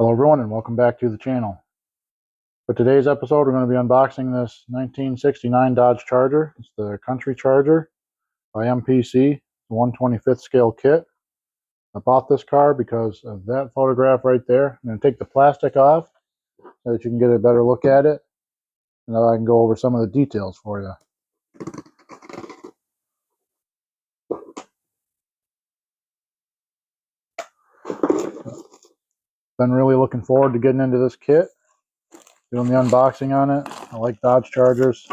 Hello everyone and welcome back to the channel. For today's episode we're going to be unboxing this 1969 Dodge Charger. It's the Country Charger by MPC, the 125th scale kit. I bought this car because of that photograph right there. I'm going to take the plastic off so that you can get a better look at it, and then I can go over some of the details for you. Been really looking forward to getting into this kit, doing the unboxing on it. I like Dodge Chargers.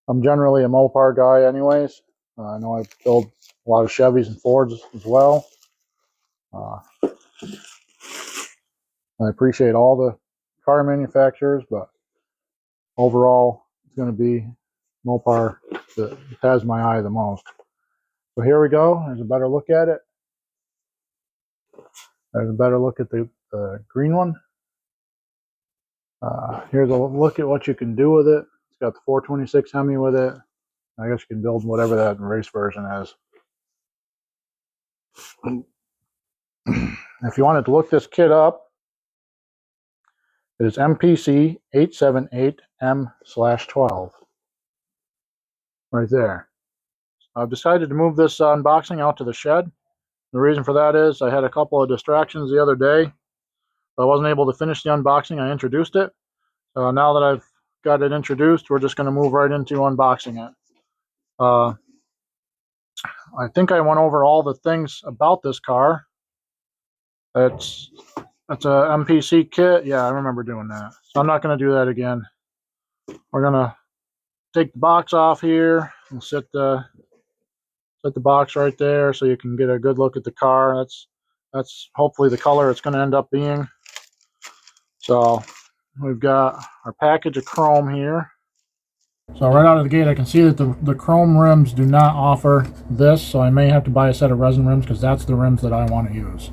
I'm generally a Mopar guy anyways. I know I build a lot of Chevys and Fords as well. I appreciate all the car manufacturers, but overall it's going to be Mopar that has my eye the most. So here we go. There's a better look at it. There's a better look at the green one. Here's a look at what you can do with it. It's got the 426 Hemi with it. I guess you can build whatever that race version is. If you wanted to look this kit up, it is MPC 878M/12. Right there. I've decided to move this unboxing out to the shed. The reason for that is I had a couple of distractions the other day. I wasn't able to finish the unboxing. I introduced it. Now that I've got it introduced, we're just going to move right into unboxing it. I think I went over all the things about this car. It's a MPC kit. Yeah, I remember doing that. So I'm not going to do that again. We're going to take the box off here and set the box right there so you can get a good look at the car. That's hopefully the color it's going to end up being. So we've got our package of chrome here. So right out of the gate I can see that the chrome rims do not offer this, so I may have to buy a set of resin rims because that's the rims that I want to use,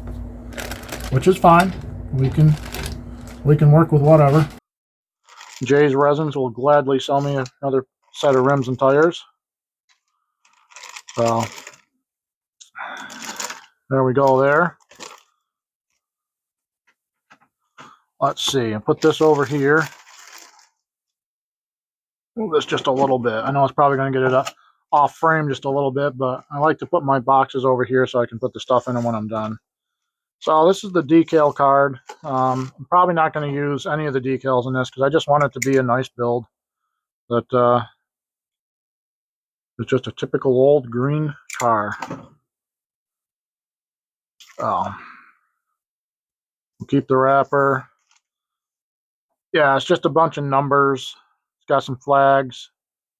which is fine. We can work with whatever. Jay's Resins will gladly sell me another set of rims and tires. So there we go there. Let's see, and put this over here. Move this just a little bit. I know it's probably going to get it off frame just a little bit, but I like to put my boxes over here so I can put the stuff in them when I'm done. So this is the decal card. I'm probably not going to use any of the decals in this because I just want it to be a nice build. That it's just a typical old green car. We'll keep the wrapper. Yeah, it's just a bunch of numbers. It's got some flags,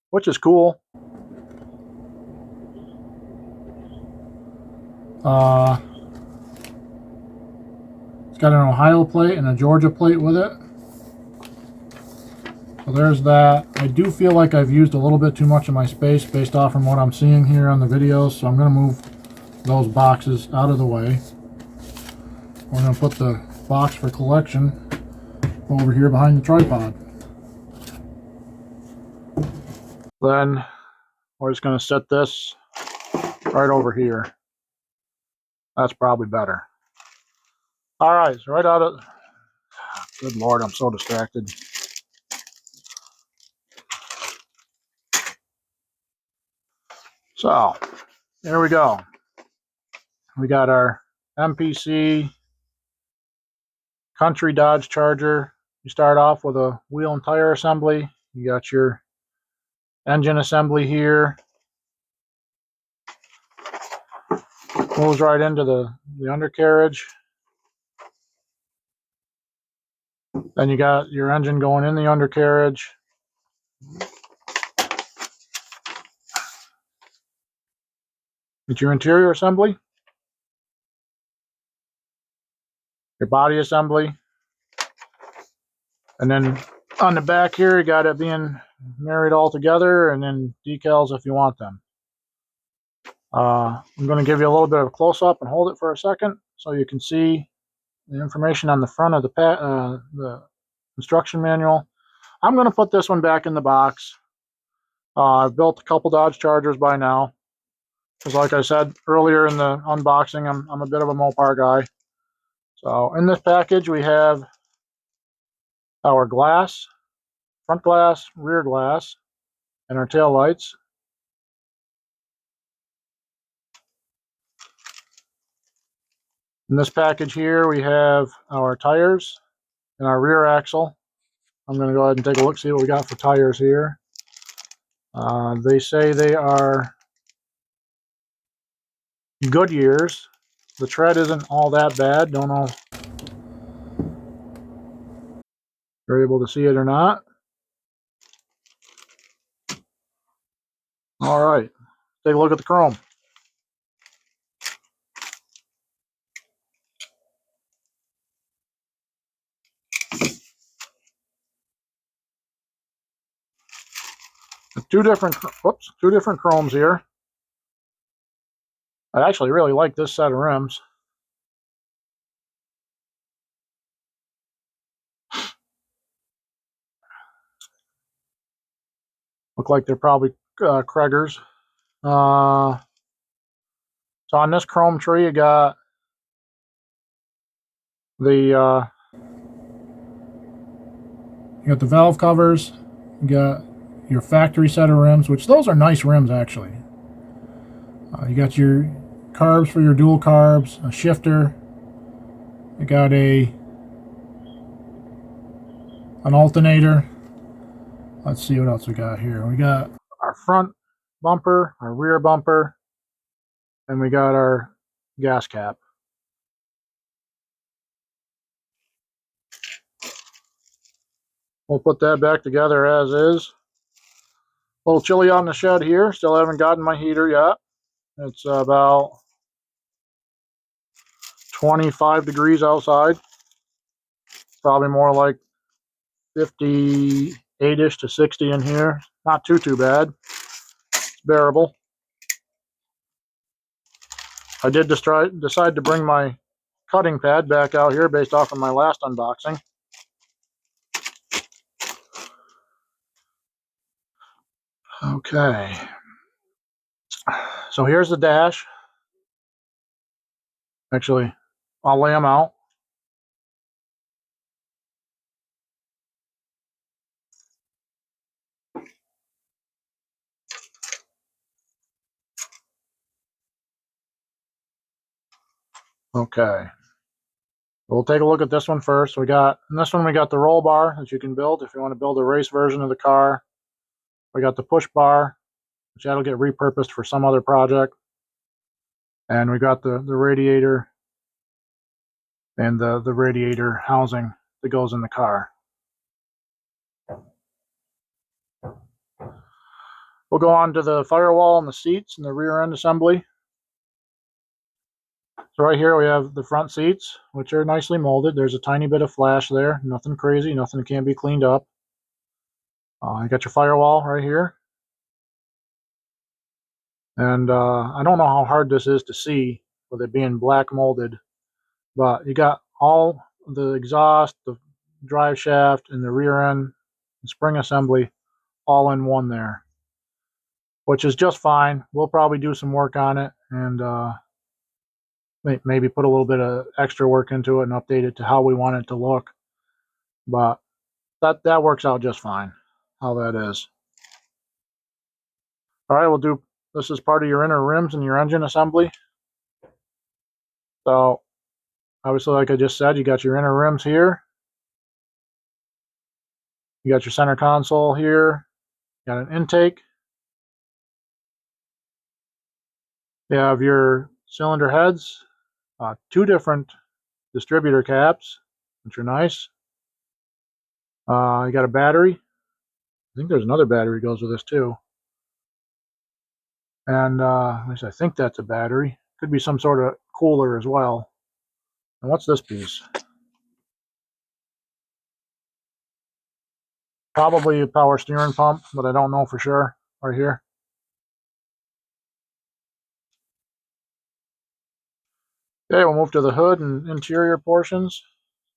which is cool. It's got an Ohio plate and a Georgia plate with it. So there's that. I do feel like I've used a little bit too much of my space based off from what I'm seeing here on the videos, so I'm going to move those boxes out of the way. We're going to put the box for collection over here behind the tripod. Then we're just going to set this right over here. That's probably better. All right, so right out of... Good Lord, I'm so distracted. So, there we go. We got our MPC Country Dodge Charger. You start off with a wheel and tire assembly. You got your engine assembly here. Moves right into the undercarriage. Then you got your engine going in the undercarriage. Get your interior assembly. Your body assembly. And then on the back here, you got it being married all together, and then decals if you want them. I'm going to give you a little bit of a close-up and hold it for a second so you can see the information on the front of the instruction manual. I'm going to put this one back in the box. I've built a couple Dodge Chargers by now. Because like I said earlier in the unboxing, I'm a bit of a Mopar guy. So in this package we have our glass, front glass, rear glass, and our tail lights. In this package here we have our tires and our rear axle. I'm going to go ahead and take a look, see what we got for tires here. They say they are Goodyears. The tread isn't all that bad. Don't know if you're able to see it or not. All right, take a look at the chrome. Two different chromes here. I actually really like this set of rims. Look like they're probably Kragers. So on this chrome tree, you got the valve covers. You got your factory set of rims, which those are nice rims actually. You got your carbs for your dual carbs, a shifter. You got an alternator. Let's see what else we got here. We got our front bumper, our rear bumper, and we got our gas cap. We'll put that back together as is. A little chilly on the shed here. Still haven't gotten my heater yet. It's about 25 degrees outside. Probably more like 58-ish to 60 in here. Not too bad. It's bearable. I did decide to bring my cutting pad back out here based off of my last unboxing. Okay. So here's the dash. Actually, I'll lay them out. Okay. We'll take a look at this one first. In this one we got the roll bar that you can build if you want to build a race version of the car. We got the push bar, which that'll get repurposed for some other project. And we got the radiator and the radiator housing that goes in the car. We'll go on to the firewall and the seats and the rear end assembly. So right here we have the front seats, which are nicely molded. There's a tiny bit of flash there. Nothing crazy, nothing that can't be cleaned up. You got your firewall right here. And I don't know how hard this is to see with it being black molded, but you got all the exhaust, the drive shaft, and the rear end and spring assembly all in one there, which is just fine. We'll probably do some work on it and maybe put a little bit of extra work into it and update it to how we want it to look. But that works out just fine, how that is. All right, this is part of your inner rims and your engine assembly. So obviously, like I just said, you got your inner rims here. You got your center console here. You got an intake. You have your cylinder heads, two different distributor caps, which are nice. You got a battery. I think there's another battery goes with this too. And at least I think that's a battery. Could be some sort of cooler as well. And what's this piece? Probably a power steering pump, but I don't know for sure. Right here. Okay, we'll move to the hood and interior portions,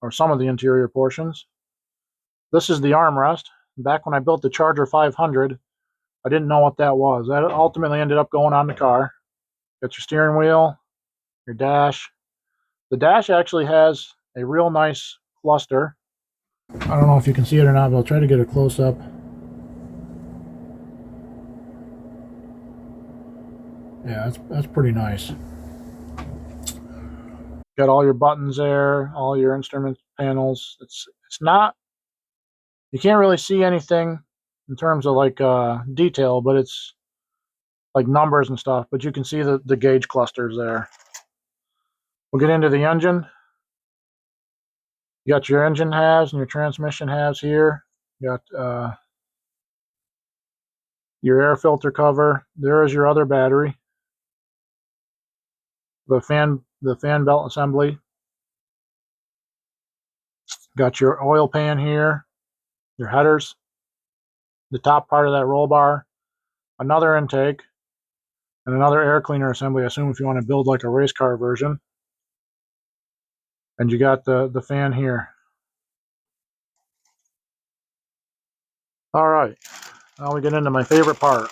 or some of the interior portions. This is the armrest. Back when I built the Charger 500, I didn't know what that was. That ultimately ended up going on the car. Got your steering wheel, your dash, The dash actually has a real nice cluster. I don't know if you can see it or not, but I'll try to get a close-up. Yeah, that's pretty nice. Got all your buttons there, all your instrument panels. It's not, you can't really see anything in terms of like detail, but it's like numbers and stuff. But you can see the gauge clusters there. We'll get into the engine. You got your engine halves and your transmission halves here. You got your air filter cover. There is your other battery. The fan belt assembly. Got your oil pan here, your headers, the top part of that roll bar, another intake, and another air cleaner assembly. I assume if you want to build like a race car version. And you got the fan here. All right, now we get into my favorite part.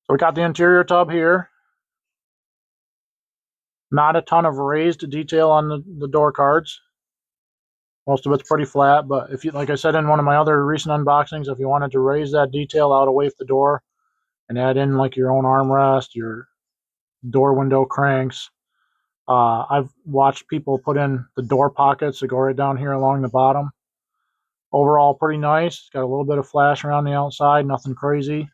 So we got the interior tub here. Not a ton of raised detail on the door cards. Most of it's pretty flat, but if you, like I said in one of my other recent unboxings, if you wanted to raise that detail out away from the door and add in like your own armrest, your door window cranks, I've watched people put in the door pockets that go right down here along the bottom. Overall, pretty nice. It's got a little bit of flash around the outside, nothing crazy.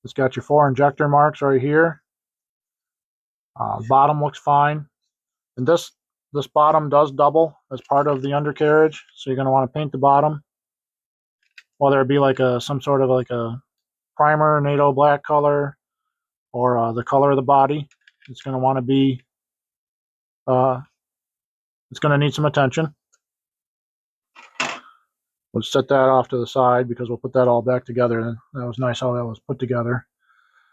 It's got your 4 injector marks right here. Bottom looks fine. And this bottom does double as part of the undercarriage, so you're going to want to paint the bottom, whether it be like some sort of like a primer, NATO black color, or the color of the body. It's going to want to be, it's going to need some attention. We'll set that off to the side because we'll put that all back together. That was nice how that was put together.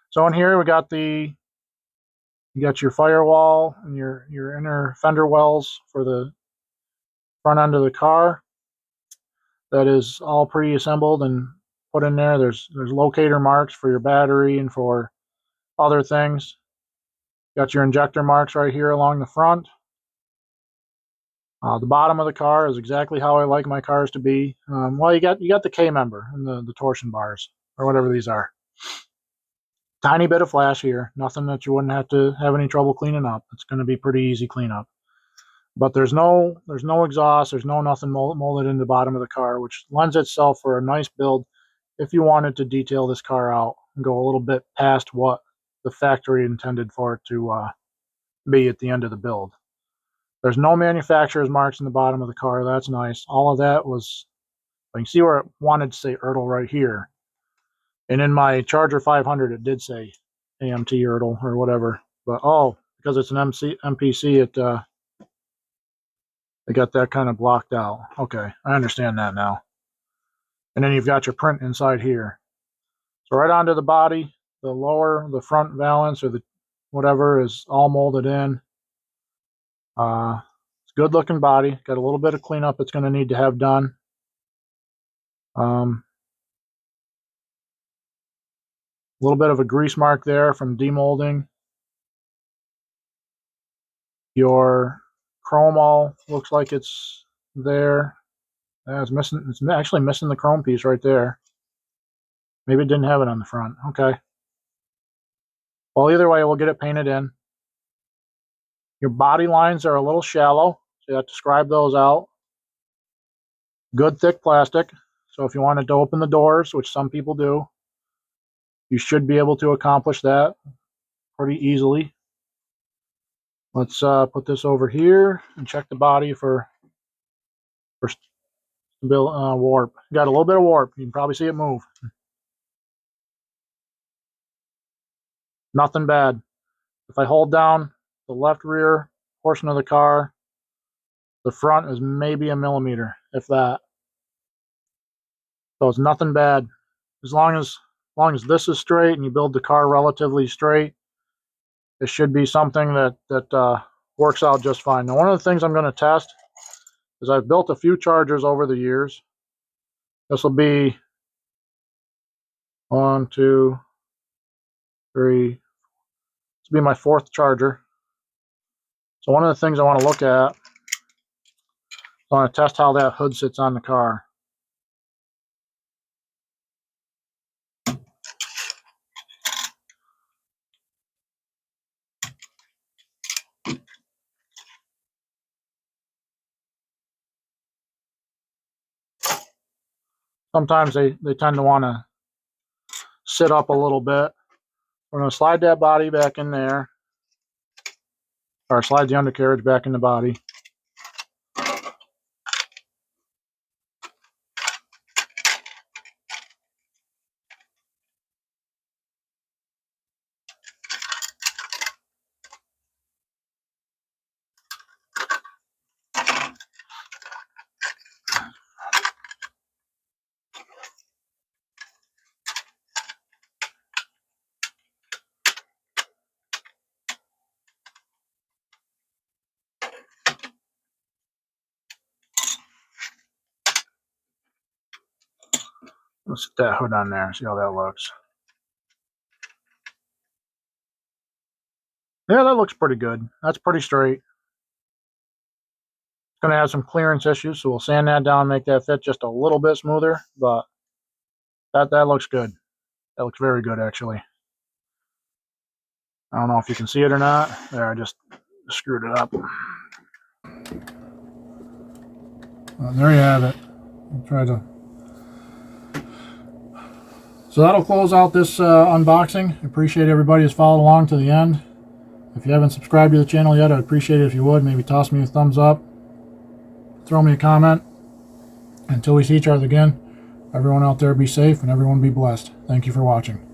So in here we got you got your firewall and your inner fender wells for the front end of the car. That is all pre-assembled and put in there. There's locator marks for your battery and for other things. Got your injector marks right here along the front. The bottom of the car is exactly how I like my cars to be. Well, you got the K member and the torsion bars or whatever these are. Tiny bit of flash here, nothing that you wouldn't have to have any trouble cleaning up. It's going to be pretty easy cleanup. But there's no exhaust, there's nothing molded in the bottom of the car, which lends itself for a nice build if you wanted to detail this car out and go a little bit past what the factory intended for it to be at the end of the build. There's no manufacturer's marks in the bottom of the car. That's nice. All of that was, you can see where it wanted to say Ertl right here. And in my Charger 500, it did say AMT Ertl or whatever. But because it's an MPC, it got that kind of blocked out. Okay, I understand that now. And then you've got your print inside here. So right onto the body, the front valance or the whatever is all molded in. It's a good looking body. Got a little bit of cleanup it's going to need to have done. A little bit of a grease mark there from demolding. Your chrome all looks like it's there. It's missing. It's actually missing the chrome piece right there. Maybe it didn't have it on the front. Okay. Well, either way, we'll get it painted in. Your body lines are a little shallow, so you have to scribe those out. Good thick plastic. So if you wanted to open the doors, which some people do, you should be able to accomplish that pretty easily. Let's put this over here and check the body for warp. Got a little bit of warp. You can probably see it move. Nothing bad. If I hold down the left rear portion of the car, the front is maybe a millimeter, if that. So it's nothing bad. As long as this is straight and you build the car relatively straight, it should be something that works out just fine. Now, one of the things I'm going to test is I've built a few chargers over the years. This will be 1, 2, 3. This will be my 4th charger. So one of the things I want to look at, I want to test how that hood sits on the car. Sometimes they tend to want to sit up a little bit. We're going to slide that body back in there, or slide the undercarriage back in the body. Let's set that hood on there and see how that looks. Yeah, that looks pretty good. That's pretty straight. It's going to have some clearance issues, so we'll sand that down, make that fit just a little bit smoother, but that looks good. That looks very good, actually. I don't know if you can see it or not. There, I just screwed it up. Well, there you have it. I'll try to. So that'll close out this unboxing. Appreciate everybody who's followed along to the end. If you haven't subscribed to the channel yet, I'd appreciate it if you would. Maybe toss me a thumbs up. Throw me a comment. Until we see each other again, everyone out there be safe and everyone be blessed. Thank you for watching.